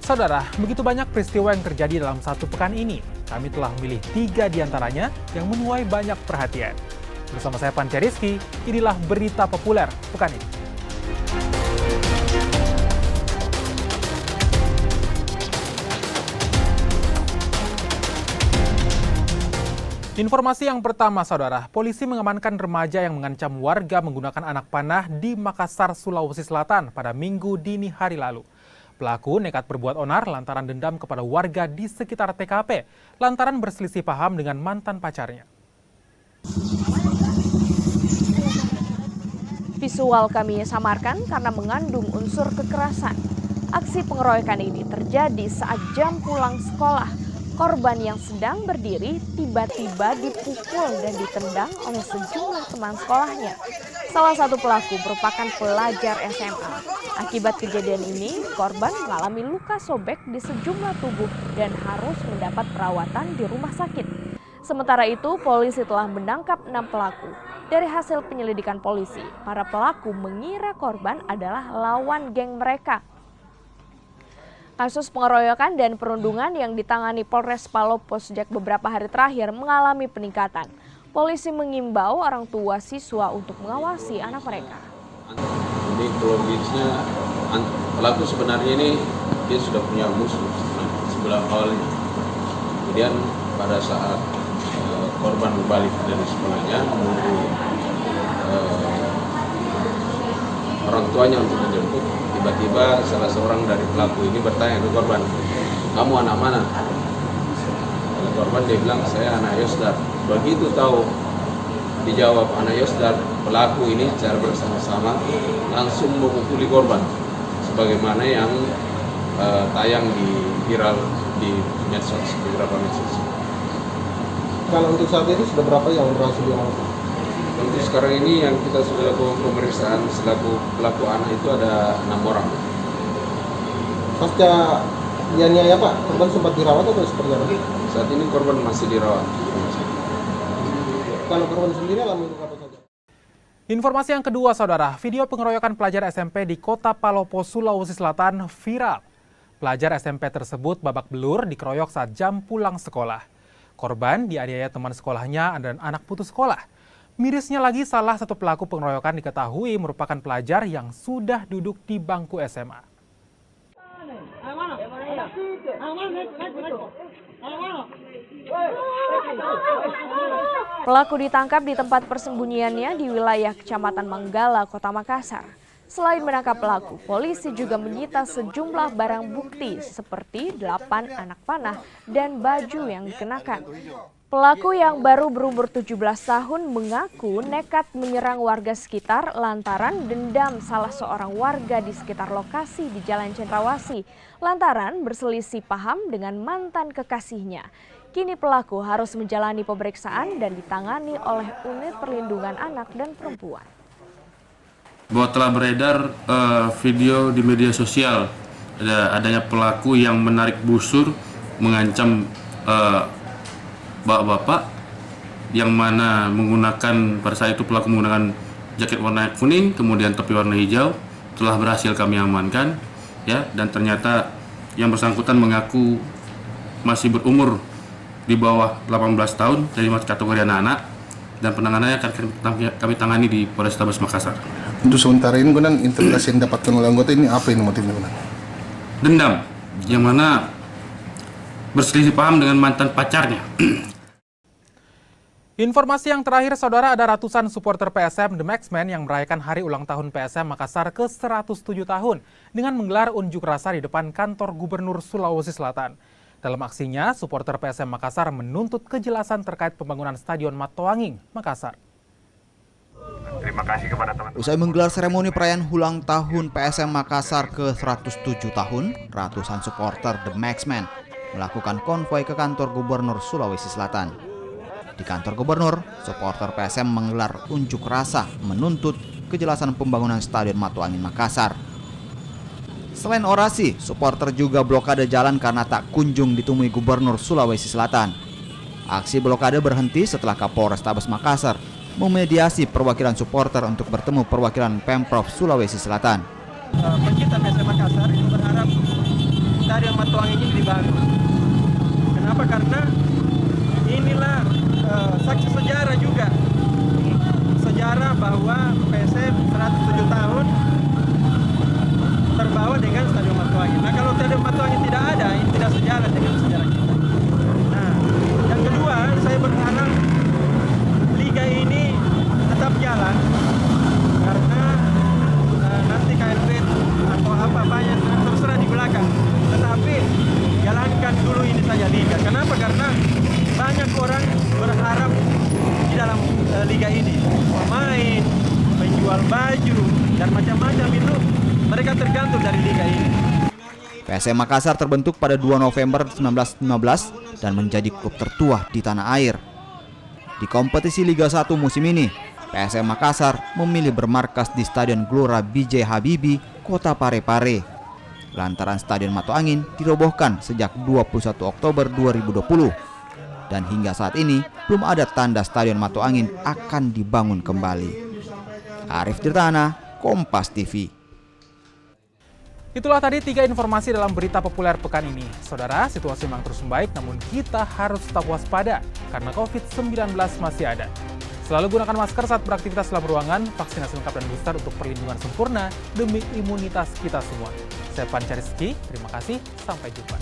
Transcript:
Saudara, begitu banyak peristiwa yang terjadi dalam satu pekan ini. Kami telah memilih 3 diantaranya yang menuai banyak perhatian. Bersama saya Panca Rizky, inilah berita populer pekan ini. Informasi yang pertama, saudara, polisi mengamankan remaja yang mengancam warga menggunakan anak panah di Makassar, Sulawesi Selatan pada Minggu dini hari lalu. Pelaku nekat berbuat onar lantaran dendam kepada warga di sekitar TKP, lantaran berselisih paham dengan mantan pacarnya. Visual kami samarkan karena mengandung unsur kekerasan. Aksi pengeroyokan ini terjadi saat jam pulang sekolah. Korban yang sedang berdiri tiba-tiba dipukul dan ditendang oleh sejumlah teman sekolahnya. Salah satu pelaku merupakan pelajar SMA. Akibat kejadian ini, korban mengalami luka sobek di sejumlah tubuh dan harus mendapat perawatan di rumah sakit. Sementara itu, polisi telah menangkap 6 pelaku. Dari hasil penyelidikan polisi, para pelaku mengira korban adalah lawan geng mereka. Kasus pengeroyokan dan perundungan yang ditangani Polres Palopo sejak beberapa hari terakhir mengalami peningkatan. Polisi mengimbau orang tua siswa untuk mengawasi anak mereka. Ini kronologisnya, pelaku sebenarnya ini dia sudah punya musuh sebelum awalnya. Kemudian pada saat korban balik dari sekolahnya menunggu orang tuanya untuk menjemput, tiba-tiba salah seorang dari pelaku ini bertanya ke korban, "Kamu anak mana?" Oleh korban dia bilang, "Saya anak Yosdar." Begitu tahu dijawab anak Yosdar, pelaku ini secara bersama-sama langsung memukuli korban, sebagaimana yang tayang di viral di medsos, beberapa medsos. Kalau untuk saat ini sudah berapa yang berhasil diamankan? Untuk sekarang ini yang kita sudah lakukan pemeriksaan selaku pelaku anak itu ada 6 orang. Pasca dianiaya Pak, korban sempat dirawat atau seperti apa? Saat ini korban masih dirawat. Kalau korban sendiri alami luka apa saja? Informasi yang kedua, saudara, video pengeroyokan pelajar SMP di Kota Palopo, Sulawesi Selatan viral. Pelajar SMP tersebut babak belur dikeroyok saat jam pulang sekolah. Korban dianiaya teman sekolahnya dan anak putus sekolah. Mirisnya lagi, salah satu pelaku pengeroyokan diketahui merupakan pelajar yang sudah duduk di bangku SMA. Pelaku ditangkap di tempat persembunyiannya di wilayah Kecamatan Manggala, Kota Makassar. Selain menangkap pelaku, polisi juga menyita sejumlah barang bukti seperti 8 anak panah dan baju yang dikenakan. Pelaku yang baru berumur 17 tahun mengaku nekat menyerang warga sekitar lantaran dendam salah seorang warga di sekitar lokasi di Jalan Cendrawasih lantaran berselisih paham dengan mantan kekasihnya. Kini pelaku harus menjalani pemeriksaan dan ditangani oleh Unit Perlindungan Anak dan Perempuan. Bahwa telah beredar video di media sosial adanya pelaku yang menarik busur mengancam bapak-bapak yang mana menggunakan, pada saat itu pelaku menggunakan jaket warna kuning kemudian topi warna hijau. Telah berhasil kami amankan ya, dan ternyata yang bersangkutan mengaku masih berumur di bawah 18 tahun dari kategori anak-anak, dan penanganannya akan kami tangani di Polrestabes Makassar. Untuk sementara ini Gunan, interogasi yang dapatkan oleh anggota ini apa ini motifnya Gunan? Dendam, yang mana berselisih paham dengan mantan pacarnya. Informasi yang terakhir, saudara, ada ratusan supporter PSM The Maxmen yang merayakan hari ulang tahun PSM Makassar ke-107 tahun dengan menggelar unjuk rasa di depan kantor Gubernur Sulawesi Selatan. Dalam aksinya, supporter PSM Makassar menuntut kejelasan terkait pembangunan Stadion Matoanging, Makassar. Terima kasih kepada teman-teman. Usai menggelar seremoni perayaan ulang tahun PSM Makassar ke-107 tahun, ratusan supporter The Maxmen melakukan konvoi ke kantor Gubernur Sulawesi Selatan. Di kantor Gubernur, supporter PSM menggelar unjuk rasa menuntut kejelasan pembangunan Stadion Matoanging Makassar. Selain orasi, supporter juga blokade jalan karena tak kunjung ditemui Gubernur Sulawesi Selatan. Aksi blokade berhenti setelah Kapolrestabes Makassar memediasi perwakilan supporter untuk bertemu perwakilan Pemprov Sulawesi Selatan. Pecinta PSM Makassar itu berharap Stadion Matuangin ini dibangun. Kenapa? Karena inilah saksi sejarah juga. Sejarah bahwa PSM 107 tahun terbawa dengan Stadion Matuangin. Nah, kalau Stadion Matuangin tidak ada, ini tidak sejalan dengan sejarah kita. Nah, yang kedua, saya berharap liga ini tetap jalan karena nanti KLB atau apa banyak terserah di belakang. Tetapi jalankan dulu ini saja liga. Kenapa? Karena banyak orang berharap di dalam liga ini. Pemain, penjual baju, dan macam-macam itu mereka tergantung dari liga ini. PSM Makassar terbentuk pada 2 November 1915 dan menjadi klub tertua di tanah air. Di kompetisi Liga 1 musim ini, PSM Makassar memilih bermarkas di Stadion Gelora B.J. Habibie, Kota Parepare. Lantaran Stadion Matuangin dirobohkan sejak 21 Oktober 2020. Dan hingga saat ini belum ada tanda Stadion Matuangin akan dibangun kembali. Arif Tirtana, Kompas TV. Itulah tadi 3 informasi dalam berita populer pekan ini. Saudara, situasi memang terus membaik, namun kita harus tetap waspada karena COVID-19 masih ada. Selalu gunakan masker saat beraktivitas dalam ruangan, vaksinasi lengkap dan booster untuk perlindungan sempurna demi imunitas kita semua. Saya Panca Rizky, terima kasih, sampai jumpa.